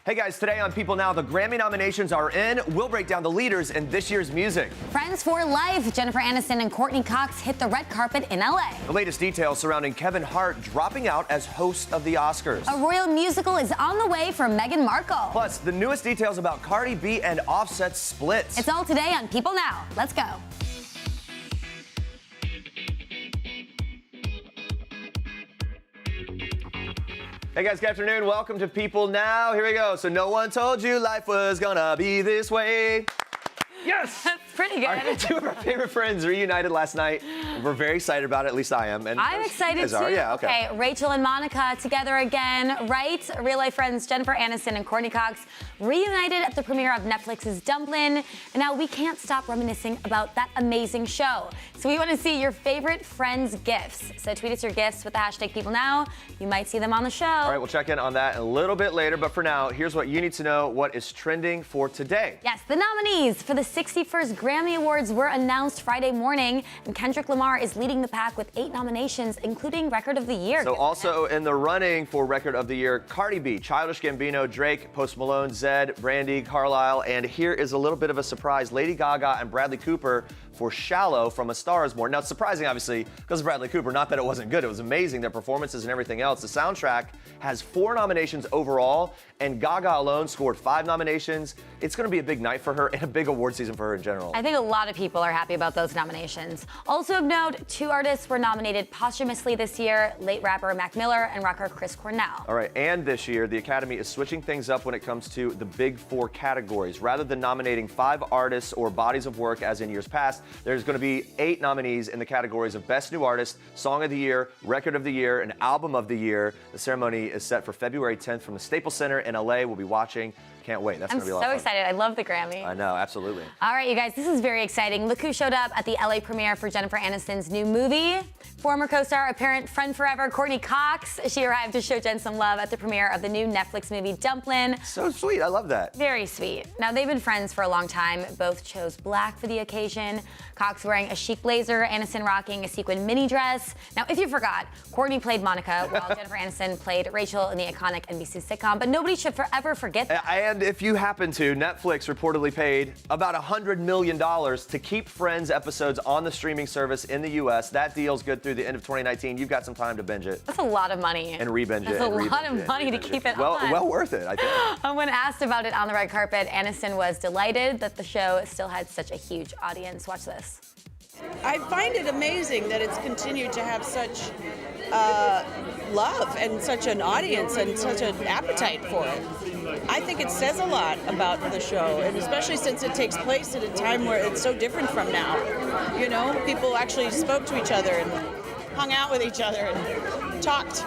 Hey guys, today on People Now, the Grammy nominations are in. We'll break down the leaders in this year's music. Friends for life. Jennifer Aniston and Courteney Cox hit the red carpet in LA. The latest details surrounding Kevin Hart dropping out as host of the Oscars. A royal musical is on the way for Meghan Markle. Plus, the newest details about Cardi B and Offset's splits. It's all today on People Now. Let's go. Hey guys, good afternoon. Welcome to People Now. Here we go. So no one told you life was gonna be this way. Yes! That's pretty good. Two of our favorite friends reunited last night. We're very excited about it. At least I am. And I'm excited too. Yeah, okay. Rachel and Monica together again, right? Real life friends Jennifer Aniston and Courteney Cox reunited at the premiere of Netflix's Dumplin. And now we can't stop reminiscing about that amazing show. So we want to see your favorite friends' gifts. So tweet us your gifts with the hashtag #PeopleNow. You might see them on the show. All right, we'll check in on that a little bit later. But for now, here's what you need to know. What is trending for today? Yes, the nominees for the 61st Grammy Awards were announced Friday morning, and Kendrick Lamar is leading the pack with 8 nominations, including Record of the Year. So also in the running for Record of the Year, Cardi B, Childish Gambino, Drake, Post Malone, Zedd, Brandy, Carlisle, and here is a little bit of a surprise, Lady Gaga and Bradley Cooper for Shallow from A Star Is Born. Now, it's surprising, obviously, because of Bradley Cooper. Not that it wasn't good. It was amazing, their performances and everything else. The soundtrack has 4 nominations overall, and Gaga alone scored 5 nominations. It's going to be a big night for her and a big award season for her in general. I think a lot of people are happy about those nominations. Also of note, 2 artists were nominated posthumously this year, late rapper Mac Miller and rocker Chris Cornell. All right, and this year, the Academy is switching things up when it comes to the big 4 categories. Rather than nominating 5 artists or bodies of work as in years past, there's going to be 8 nominees in the categories of Best New Artist, Song of the Year, Record of the Year, and Album of the Year. The ceremony is set for February 10th from the Staples Center in LA. We'll be watching. Can't wait. That's going to be a lot of fun. I'm so excited. I love the Grammy. I know, absolutely. All right, you guys, this is very exciting. Look who showed up at the LA premiere for Jennifer Aniston's new movie. Former co-star, apparent friend forever, Courteney Cox. She arrived to show Jen some love at the premiere of the new Netflix movie Dumplin. So sweet. I love that. Very sweet. Now, they've been friends for a long time. Both chose black for the occasion. Cox wearing a chic blazer, Aniston rocking a sequin mini dress. Now, if you forgot, Courteney played Monica while Jennifer Aniston played Rachel in the iconic NBC sitcom, but nobody should forever forget that. And if you happen to, Netflix reportedly paid about $100 million to keep Friends episodes on the streaming service in the U.S. That deal's good through the end of 2019. You've got some time to binge it. That's a lot of money. And re-binge it. That's a lot of money to keep it on. Well worth it, I think. When asked about it on the red carpet, Aniston was delighted that the show still had such a huge audience. Watch this. I find it amazing that it's continued to have such love and such an audience and such an appetite for it. I think it says a lot about the show, and especially since it takes place at a time where it's so different from now. You know, people actually spoke to each other and hung out with each other and talked.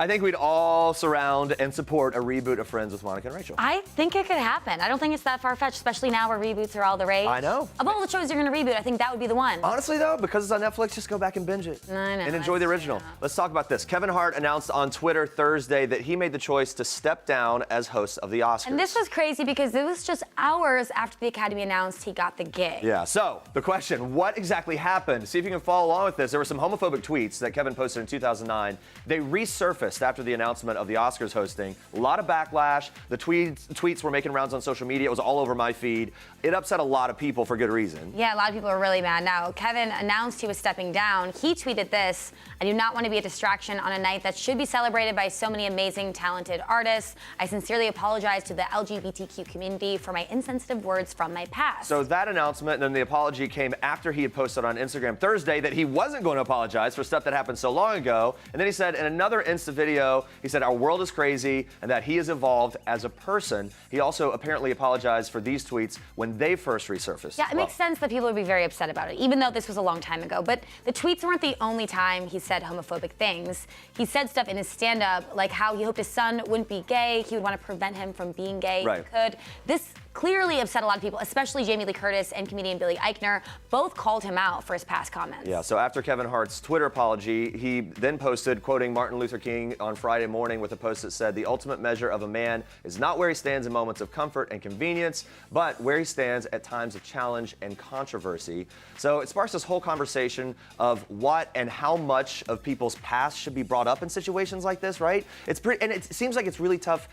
I think we'd all surround and support a reboot of Friends with Monica and Rachel. I think it could happen. I don't think it's that far-fetched, especially now where reboots are all the rage. I know. Of all the shows you're going to reboot, I think that would be the one. Honestly, though, because it's on Netflix, just go back and binge it. I know, and enjoy the original. Let's talk about this. Kevin Hart announced on Twitter Thursday that he made the choice to step down as host of the Oscars. And this was crazy because it was just hours after the Academy announced he got the gig. Yeah, so the question, what exactly happened? See if you can follow along with this. There were some homophobic tweets that Kevin posted in 2009. They resurfaced after the announcement of the Oscars hosting. A lot of backlash. The tweets were making rounds on social media. It was all over my feed. It upset a lot of people for good reason. Yeah, a lot of people are really mad now. Kevin announced he was stepping down. He tweeted this: "I do not want to be a distraction on a night that should be celebrated by so many amazing, talented artists. I sincerely apologize to the LGBTQ community for my insensitive words from my past." So that announcement and then the apology came after he had posted on Instagram Thursday that he wasn't going to apologize for stuff that happened so long ago. And then he said in another Insta video, he said, "Our world is crazy," and that he has evolved as a person. He also apparently apologized for these tweets when they first resurfaced. Yeah, it makes sense that people would be very upset about it, even though this was a long time ago. But the tweets weren't the only time he said homophobic things. He said stuff in his stand-up, like how he hoped his son wouldn't be gay. He would want to prevent him from being gay. Right. He could. This clearly upset a lot of people, especially Jamie Lee Curtis and comedian Billy Eichner. Both called him out for his past comments. Yeah, so after Kevin Hart's Twitter apology, he then posted, quoting Martin Luther King on Friday morning with a post that said, "The ultimate measure of a man is not where he stands in moments of comfort and convenience, but where he stands at times of challenge and controversy." So it sparks this whole conversation of what and how much of people's past should be brought up in situations like this, right? And it seems like it's really tough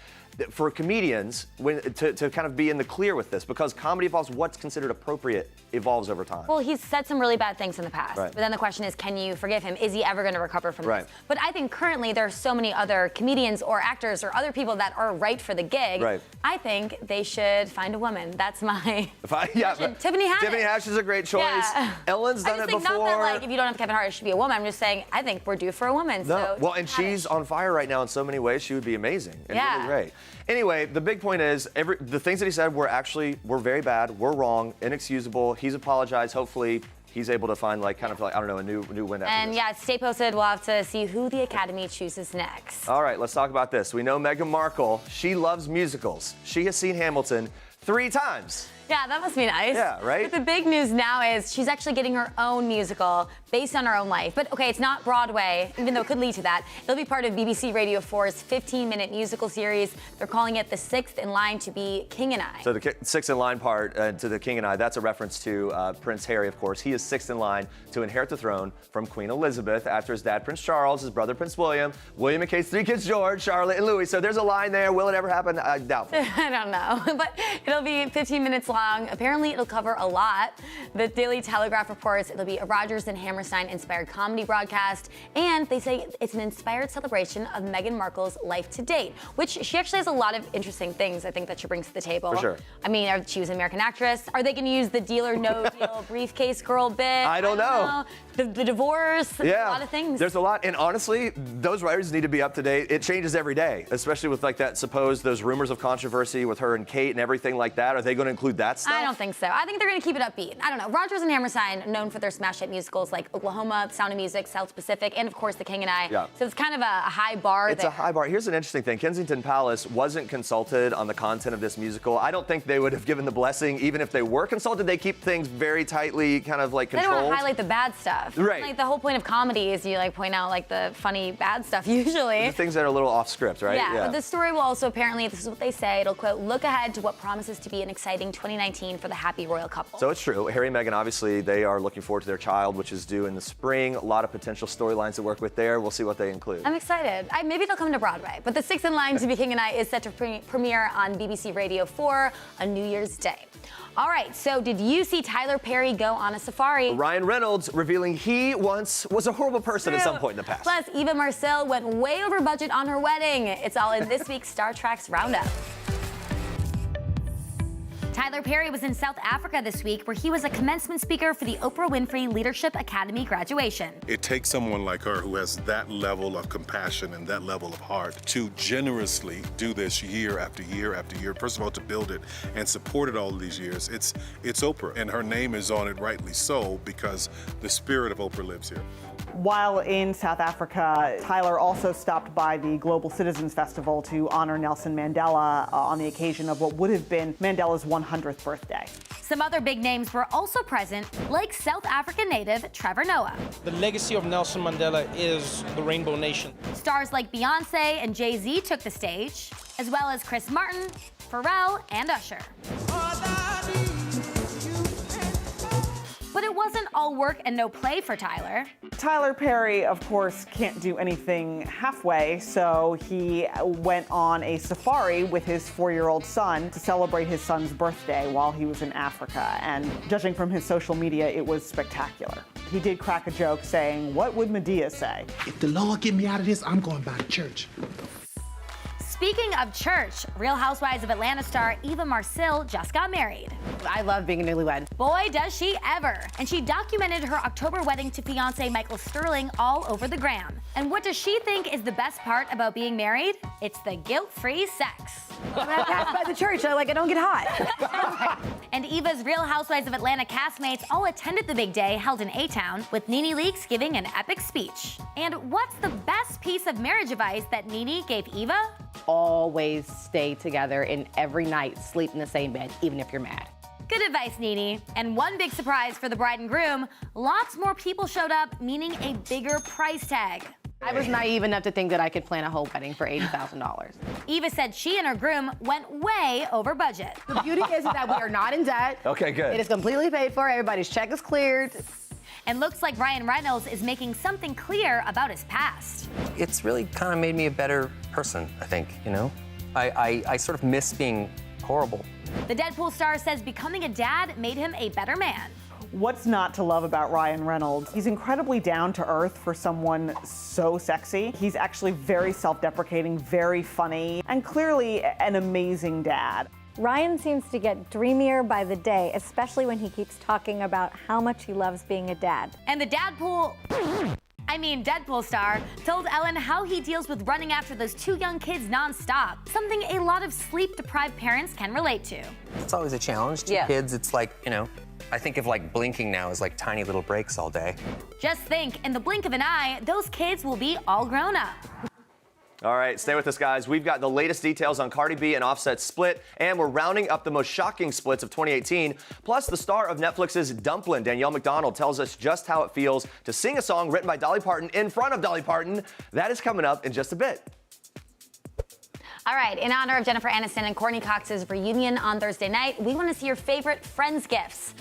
for comedians to kind of be in the clear with this, because comedy evolves. What's considered appropriate evolves over time. Well, he's said some really bad things in the past. Right. But then the question is, can you forgive him? Is he ever going to recover from Right. this? But I think currently there are so many other comedians or actors or other people that are right for the gig. Right. I think they should find a woman. That's my Tiffany Haddish. Tiffany Haddish is a great choice. Yeah. Ellen's done it before. Not that, like, if you don't have Kevin Hart, it should be a woman. I'm just saying, I think we're due for a woman. No. So Well, and she's on fire right now in so many ways. She would be amazing and Yeah. really great. Anyway, the big point is the things that he said were very bad, were wrong, inexcusable. He's apologized. Hopefully he's able to find I don't know, a new win after And this. yeah, stay posted. We'll have to see who the Academy chooses next. All right, let's talk about this. We know Meghan Markle, she loves musicals. She has seen Hamilton 3 times. Yeah, that must be nice. Yeah, right? But the big news now is she's actually getting her own musical based on her own life. But okay, it's not Broadway, even though it could lead to that. It'll be part of BBC Radio 4's 15-minute musical series. They're calling it The Sixth in Line to Be King and I. So the sixth in line part to the King and I, that's a reference to Prince Harry, of course. He is sixth in line to inherit the throne from Queen Elizabeth after his dad, Prince Charles, his brother, Prince William and Kate's 3 kids, George, Charlotte, and Louis. So there's a line there. Will it ever happen? I doubt it. I don't know, but it'll be 15 minutes long. Apparently, it'll cover a lot. The Daily Telegraph reports it'll be a Rodgers and Hammerstein-inspired comedy broadcast, and they say it's an inspired celebration of Meghan Markle's life to date, which she actually has a lot of interesting things, I think, that she brings to the table. For sure. I mean, she was an American actress. Are they going to use the Deal or No Deal briefcase girl bit? I don't know. The divorce, Yeah, a lot of things. There's a lot, and honestly, those writers need to be up to date. It changes every day, especially with those rumors of controversy with her and Kate and everything like that. Are they going to include that stuff? I don't think so. I think they're going to keep it upbeat. I don't know. Rodgers and Hammerstein, known for their smash hit musicals like Oklahoma, Sound of Music, South Pacific, and of course The King and I. Yeah. So it's kind of a high bar. It's a high bar. Here's an interesting thing. Kensington Palace wasn't consulted on the content of this musical. I don't think they would have given the blessing, even if they were consulted. They keep things very tightly controlled. They don't want to highlight the bad stuff. Right. Like the whole point of comedy is you point out the funny bad stuff usually. The things that are a little off script, right? Yeah, but the story will also apparently, this is what they say, it'll quote, look ahead to what promises to be an exciting 2019 for the happy royal couple. So it's true. Harry and Meghan, obviously, they are looking forward to their child, which is due in the spring. A lot of potential storylines to work with there. We'll see what they include. I'm excited. Maybe it'll come to Broadway. But The Sixth in Line to Be King and I is set to premiere on BBC Radio 4 on New Year's Day. All right, so did you see Tyler Perry go on a safari? Ryan Reynolds revealing he once was a horrible person at some point in the past. Plus, Eva Marcille went way over budget on her wedding. It's all in this week's Star Trek's Roundup. Tyler Perry was in South Africa this week, where he was a commencement speaker for the Oprah Winfrey Leadership Academy graduation. It takes someone like her who has that level of compassion and that level of heart to generously do this year after year after year. First of all, to build it and support it all these years. It's Oprah, and her name is on it, rightly so, because the spirit of Oprah lives here. While in South Africa, Tyler also stopped by the Global Citizens Festival to honor Nelson Mandela on the occasion of what would have been Mandela's 100th birthday. Some other big names were also present, like South African native Trevor Noah. The legacy of Nelson Mandela is the Rainbow Nation. Stars like Beyonce and Jay-Z took the stage, as well as Chris Martin, Pharrell, and Usher. But it wasn't all work and no play for Tyler. Tyler Perry, of course, can't do anything halfway, so he went on a safari with his 4-year-old son to celebrate his son's birthday while he was in Africa. And judging from his social media, it was spectacular. He did crack a joke saying, "What would Medea say?" If the Lord get me out of this, I'm going back to church. Speaking of church, Real Housewives of Atlanta star Eva Marcille just got married. I love being a newlywed. Boy, does she ever. And she documented her October wedding to fiancé Michael Sterling all over the gram. And what does she think is the best part about being married? It's the guilt-free sex. When I pass by the church, I don't get hot. And Eva's Real Housewives of Atlanta castmates all attended the big day held in A-Town, with Nene Leakes giving an epic speech. And what's the best piece of marriage advice that Nene gave Eva? always stay together and every night sleep in the same bed, even if you're mad. Good advice, Nene. And one big surprise for the bride and groom, lots more people showed up, meaning a bigger price tag. I was naive enough to think that I could plan a whole wedding for $80,000. Eva said she and her groom went way over budget. The beauty is that we are not in debt. Okay, good. It is completely paid for. Everybody's check is cleared. And looks like Ryan Reynolds is making something clear about his past. It's really kind of made me a better person, I think, you know? I sort of miss being horrible. The Deadpool star says becoming a dad made him a better man. What's not to love about Ryan Reynolds? He's incredibly down to earth for someone so sexy. He's actually very self-deprecating, very funny, and clearly an amazing dad. Ryan seems to get dreamier by the day, especially when he keeps talking about how much he loves being a dad. And the Deadpool star told Ellen how he deals with running after those 2 young kids nonstop, something a lot of sleep-deprived parents can relate to. It's always a challenge. 2 kids, it's like, you know, I think of like blinking now as like tiny little breaks all day. Just think, in the blink of an eye, those kids will be all grown up. All right, stay with us, guys. We've got the latest details on Cardi B and Offset's split, and we're rounding up the most shocking splits of 2018. Plus, the star of Netflix's Dumplin, Danielle MacDonald, tells us just how it feels to sing a song written by Dolly Parton in front of Dolly Parton. That is coming up in just a bit. All right, in honor of Jennifer Aniston and Courteney Cox's reunion on Thursday night, we want to see your favorite Friends gifts.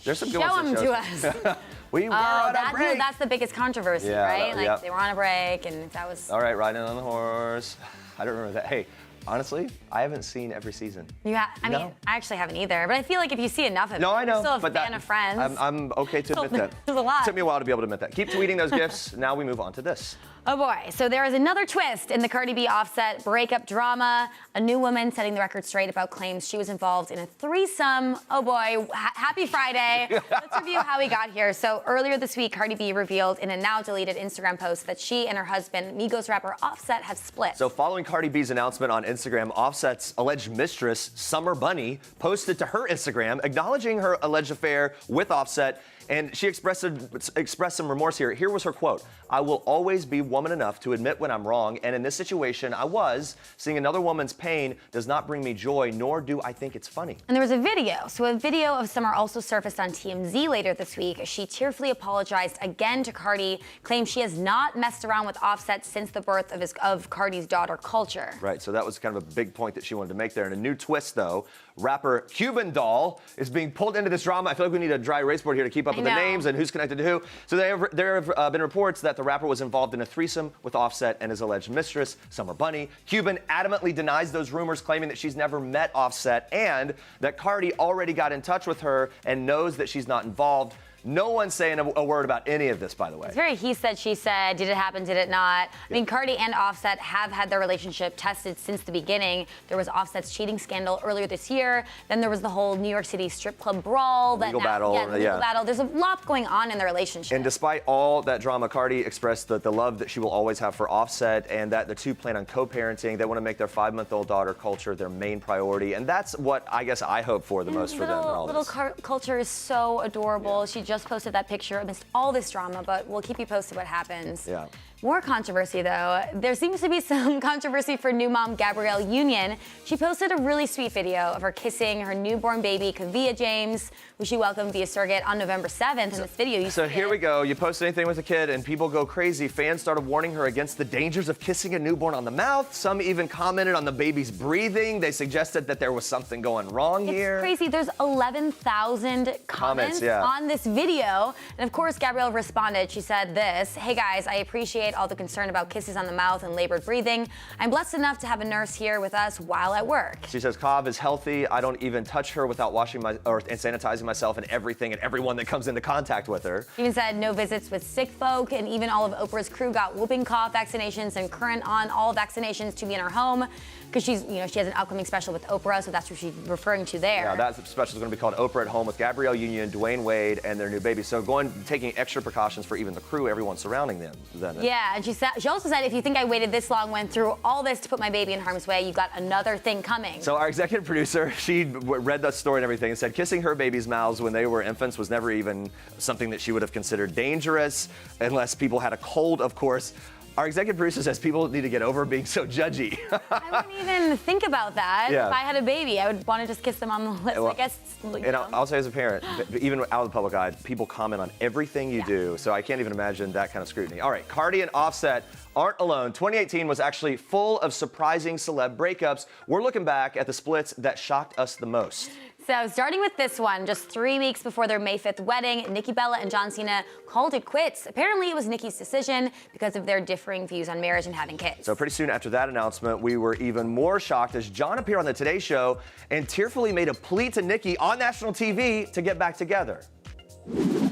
There's some good Show ones. them to us. We were on a break. That's the biggest controversy, right? Like, they were on a break, and that was... All right, riding on the horse. I don't remember that. Hey, honestly, I haven't seen every season. I mean, I actually haven't either, but I feel like if you see enough of it, I know, you're still a but fan of Friends. I'm okay to admit that. There's a lot. Took me a while to be able to admit that. Keep tweeting those gifts. Now we move on to this. Oh boy, so there is another twist in the Cardi B Offset breakup drama. A new woman setting the record straight about claims she was involved in a threesome. Oh boy, happy Friday. Let's review how we got here. So earlier this week, Cardi B revealed in a now deleted Instagram post that she and her husband, Migos rapper Offset, have split. So following Cardi B's announcement on Instagram, Offset's alleged mistress, Summer Bunny, posted to her Instagram acknowledging her alleged affair with Offset. And she expressed some remorse here. Here was her quote: "I will always be woman enough to admit when I'm wrong, and in this situation, I was. Seeing another woman's pain does not bring me joy, nor do I think it's funny." And there was a video. So a video of Summer also surfaced on TMZ later this week. She tearfully apologized again to Cardi, claimed she has not messed around with Offset since the birth of Cardi's daughter, Culture. Right, so that was kind of a big point that she wanted to make there. And a new twist, though, rapper Cuban Doll is being pulled into this drama. I feel like we need a dry erase board here to keep up with the names and who's connected to who. So there have been reports that the rapper was involved in a threesome with Offset and his alleged mistress, Summer Bunny. Cuban adamantly denies those rumors, claiming that she's never met Offset and that Cardi already got in touch with her and knows that she's not involved. No one's saying a word about any of this, by the way. It's very he said, she said. Did it happen? Did it not? I mean, Cardi and Offset have had their relationship tested since the beginning. There was Offset's cheating scandal earlier this year. Then there was the whole New York City strip club brawl. Legal battle. Legal battle. There's a lot going on in their relationship. And despite all that drama, Cardi expressed the love that she will always have for Offset and that the two plan on co-parenting. They want to make their 5-month-old daughter, Culture, their main priority. And that's what I guess I hope for the most for them in all this. Culture is so adorable. She just posted that picture amidst all this drama, but we'll keep you posted what happens. Yeah. More controversy, though. There seems to be some controversy for new mom Gabrielle Union. She posted a really sweet video of her kissing her newborn baby, Kavia James, who she welcomed via surrogate on November 7th. In this video, So here we go. You post anything with a kid and people go crazy. Fans started warning her against the dangers of kissing a newborn on the mouth. Some even commented on the baby's breathing. They suggested that there was something going wrong here. It's crazy. There's 11,000 comments on this video. And of course, Gabrielle responded. She said this: "Hey guys, I appreciate all the concern about kisses on the mouth and labored breathing. I'm blessed enough to have a nurse here with us while at work." She says, "Kav is healthy. I don't even touch her without washing and sanitizing myself and everything and everyone that comes into contact with her." Even said no visits with sick folk, and even all of Oprah's crew got whooping cough vaccinations and current on all vaccinations to be in her home because she has an upcoming special with Oprah, so that's what she's referring to there. Yeah, that special is going to be called Oprah at Home with Gabrielle Union, Dwayne Wade, and their new baby. So taking extra precautions for even the crew, everyone surrounding them. Yeah, and she also said, if you think I waited this long, went through all this to put my baby in harm's way, you got another thing coming. So our executive producer, she read the story and everything and said kissing her baby's mouths when they were infants was never even something that she would have considered dangerous, unless people had a cold, of course. Our executive producer says people need to get over being so judgy. I wouldn't even think about that. Yeah. If I had a baby, I would want to just kiss them on the lips. Well, I guess. And I'll say as a parent, even out of the public eye, people comment on everything you do, so I can't even imagine that kind of scrutiny. All right, Cardi and Offset aren't alone. 2018 was actually full of surprising celeb breakups. We're looking back at the splits that shocked us the most. So starting with this one, just 3 weeks before their May 5th wedding, Nikki Bella and John Cena called it quits. Apparently it was Nikki's decision because of their differing views on marriage and having kids. So pretty soon after that announcement, we were even more shocked as John appeared on the Today Show and tearfully made a plea to Nikki on national TV to get back together.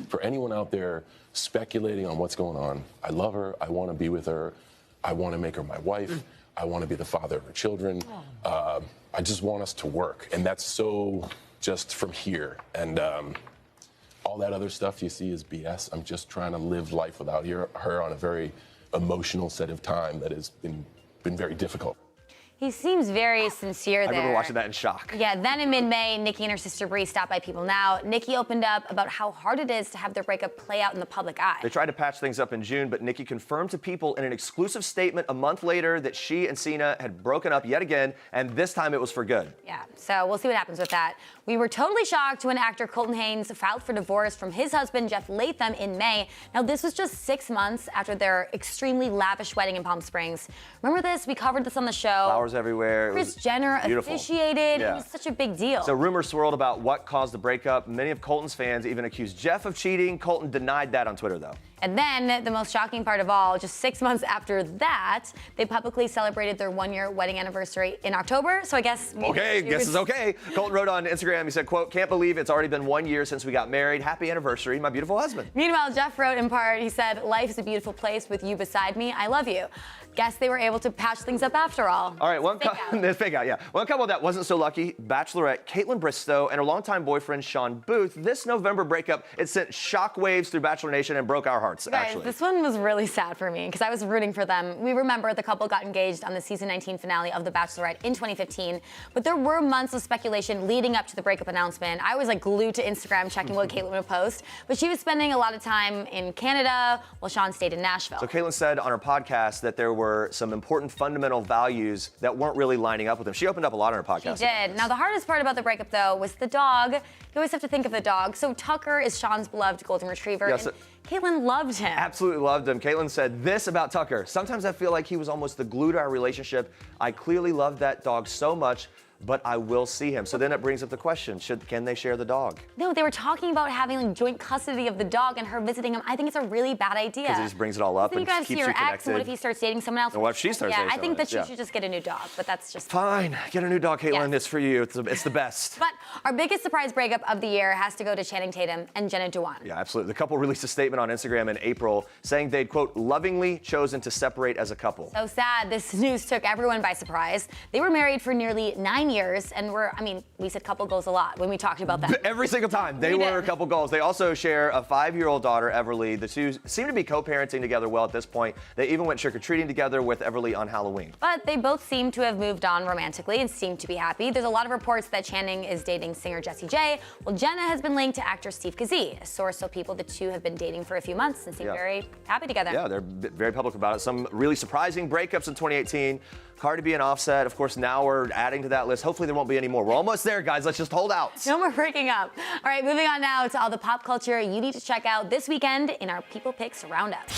For anyone out there speculating on what's going on, I love her, I want to be with her, I want to make her my wife, I want to be the father of her children. I just want us to work, and that's so just from here. And all that other stuff you see is BS. I'm just trying to live life without her on a very emotional set of time that has been very difficult. He seems very sincere there. I remember watching that in shock. Yeah, then in mid-May, Nikki and her sister Bree stopped by People Now. Nikki opened up about how hard it is to have their breakup play out in the public eye. They tried to patch things up in June, but Nikki confirmed to People in an exclusive statement a month later that she and Cena had broken up yet again, and this time it was for good. Yeah, so we'll see what happens with that. We were totally shocked when actor Colton Haynes filed for divorce from his husband, Jeff Latham, in May. Now, this was just 6 months after their extremely lavish wedding in Palm Springs. Remember this? We covered this on the show. Flowers everywhere. Kris Jenner beautiful. officiated. Yeah. It was such a big deal. So rumors swirled about what caused the breakup. Many of Colton's fans even accused Jeff of cheating. Colton denied that on Twitter, though. And then the most shocking part of all, just 6 months after that, they publicly celebrated their 1-year wedding anniversary in October. So I guess okay, guess it's okay. Colton wrote on Instagram, he said, quote, "Can't believe it's already been 1 year since we got married. Happy anniversary, my beautiful husband." Meanwhile, Jeff wrote in part, he said, "Life is a beautiful place with you beside me. I love you." Guess they were able to patch things up after all. All right, fake out, yeah. One couple that wasn't so lucky, Bachelorette Kaitlyn Bristowe and her longtime boyfriend Sean Booth. This November breakup, it sent shockwaves through Bachelor Nation and broke our hearts, actually. This one was really sad for me because I was rooting for them. We remember the couple got engaged on the season 19 finale of The Bachelorette in 2015, but there were months of speculation leading up to the breakup announcement. I was like glued to Instagram checking what Kaitlyn would post, but she was spending a lot of time in Canada while Sean stayed in Nashville. So Kaitlyn said on her podcast that there were some important fundamental values that weren't really lining up with him. She opened up a lot on her podcast. She did. Now, the hardest part about the breakup, though, was the dog. You always have to think of the dog. So Tucker is Sean's beloved golden retriever. Yes, and Kaitlyn loved him. Absolutely loved him. Kaitlyn said this about Tucker: "Sometimes I feel like he was almost the glue to our relationship. I clearly loved that dog so much, but I will see him." So then it brings up the question, can they share the dog? No, they were talking about having like joint custody of the dog and her visiting him. I think it's a really bad idea. Because it just brings it all up then and you guys keeps see your you connected. ex, and what if he starts dating someone else? And what if she starts dating I think someone that else? she should just get a new dog, but that's just... Fine, get a new dog, Kaitlyn. Yes. It's for you. It's the best. But our biggest surprise breakup of the year has to go to Channing Tatum and Jenna Dewan. Yeah, absolutely. The couple released a statement on Instagram in April saying they'd, quote, "lovingly chosen to separate as a couple." So sad. This news took everyone by surprise. They were married for nearly 9 years and we said couple goals a lot when we talked about that. Every single time. They were a couple goals. They also share a 5-year-old daughter, Everly. The two seem to be co-parenting together well at this point. They even went trick-or-treating together with Everly on Halloween. But they both seem to have moved on romantically and seem to be happy. There's a lot of reports that Channing is dating singer Jessie J, while Jenna has been linked to actor Steve Kazee. A source told People the two have been dating for a few months and seem very happy together. Yeah, they're very public about it. Some really surprising breakups in 2018. Cardi B and Offset, of course, now we're adding to that list. Hopefully there won't be any more. We're almost there, guys. Let's just hold out. No more breaking up. All right, moving on now to all the pop culture you need to check out this weekend in our People Picks Roundup.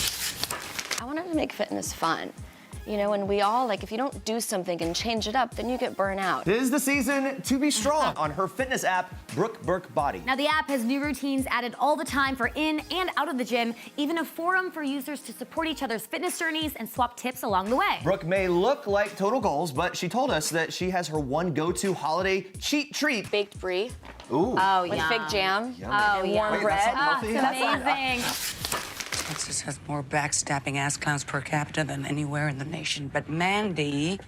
I wanted to make fitness fun. You know, and we all, if you don't do something and change it up, then you get burnt out. This is the season to be strong on her fitness app, Brooke Burke Body. Now, the app has new routines added all the time for in and out of the gym, even a forum for users to support each other's fitness journeys and swap tips along the way. Brooke may look like total goals, but she told us that she has her one go-to holiday cheat treat. Baked brie. Ooh. Oh, with fig jam. Oh, and yeah. warm bread. That's amazing. Texas has more backstabbing ass clowns per capita than anywhere in the nation, but Mandy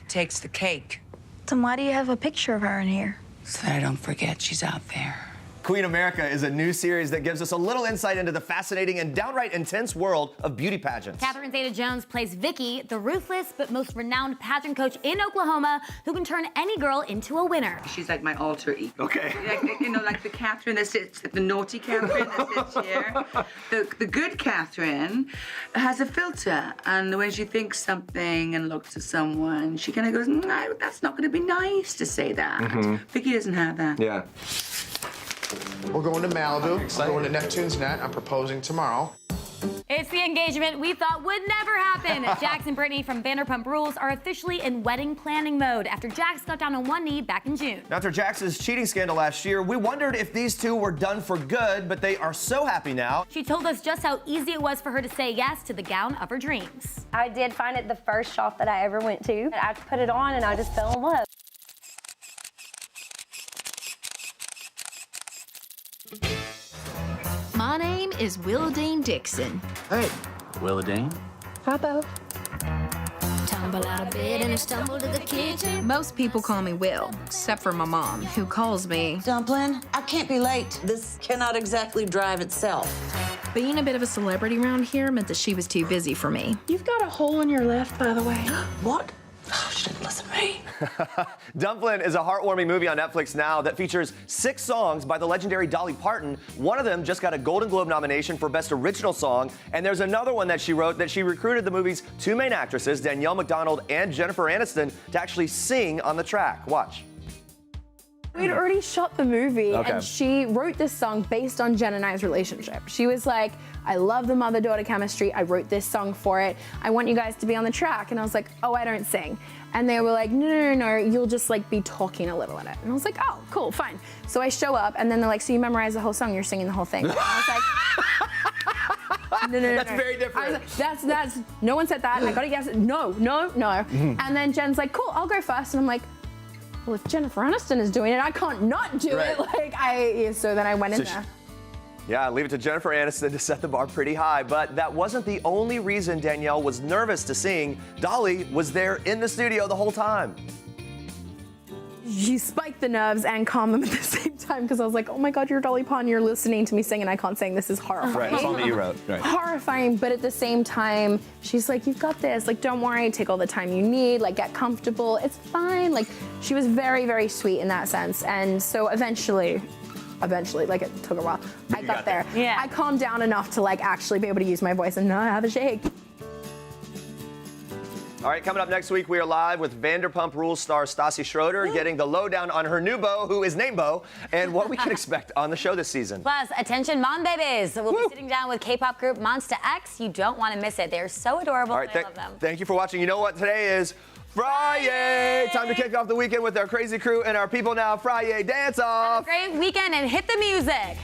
takes the cake. Then why do you have a picture of her in here? So that I don't forget she's out there. Queen America is a new series that gives us a little insight into the fascinating and downright intense world of beauty pageants. Catherine Zeta-Jones plays Vicky, the ruthless but most renowned pageant coach in Oklahoma who can turn any girl into a winner. She's like my alter ego. Okay. Like, you know, like the Catherine that sits, the naughty Catherine that sits here. The good Catherine has a filter, and when she thinks something and looks at someone, she kind of goes, no, that's not going to be nice to say that. Vicky doesn't have that. Yeah. We're going to Malibu. We're going to Neptune's Net. I'm proposing tomorrow. It's the engagement we thought would never happen. Jax and Brittany from Vanderpump Rules are officially in wedding planning mode after Jax got down on one knee back in June. After Jax's cheating scandal last year, we wondered if these two were done for good, but they are so happy now. She told us just how easy it was for her to say yes to the gown of her dreams. I did find it the first shop that I ever went to. I put it on and I just fell in love. My name is Willadine Dixon. Hey, Willadine. Hi, Bo. Tumble out of bed and I stumble to the kitchen. Most people call me Will, except for my mom, who calls me Dumplin. I can't be late. This cannot exactly drive itself. Being a bit of a celebrity around here meant that she was too busy for me. You've got a hole in your left, by the way. What? Oh, she didn't listen to me. Dumplin is a heartwarming movie on Netflix now that features 6 songs by the legendary Dolly Parton. One of them just got a Golden Globe nomination for Best Original Song, and there's another one that she wrote that she recruited the movie's 2 main actresses, Danielle MacDonald and Jennifer Aniston, to actually sing on the track. Watch. We'd already shot the movie, Okay. and she wrote this song based on Jen and I's relationship. She was like, I love the mother-daughter chemistry. I wrote this song for it. I want you guys to be on the track. And I was like, oh, I don't sing. And they were like, no, you'll just like be talking a little in it. And I was like, oh, cool, fine. So I show up, and then they're like, so you memorize the whole song, you're singing the whole thing. And I was like, no. That's very different. I was like, that's, no one said that. I got to guess it. No. And then Jen's like, cool, I'll go first. And I'm like, well, if Jennifer Aniston is doing it, I can't not do Right. it. So then I went in there. Yeah, leave it to Jennifer Aniston to set the bar pretty high, but that wasn't the only reason Danielle was nervous to sing. Dolly was there in the studio the whole time. She spiked the nerves and calmed them at the same time, because I was like, oh my God, you're Dolly Parton, you're listening to me sing and I can't sing, this is horrifying. Right, song that you wrote. Right. Horrifying, but at the same time, she's like, you've got this, like, don't worry, take all the time you need, like, get comfortable, it's fine. Like, she was very, very sweet in that sense, and so eventually, like, it took a while, I got there. Yeah. I calmed down enough to, like, actually be able to use my voice and not have a shake. All right, coming up next week, we are live with Vanderpump Rules star Stassi Schroeder getting the lowdown on her new beau, who is named Beau, and what we can expect on the show this season. Plus, attention mom babies. We'll be sitting down with K-pop group Monsta X. You don't want to miss it. They're so adorable. All right, I love them. thank you for watching. You know what today is? Friday! Time to kick off the weekend with our crazy crew and our People Now Friday dance-off. Have a great weekend and hit the music.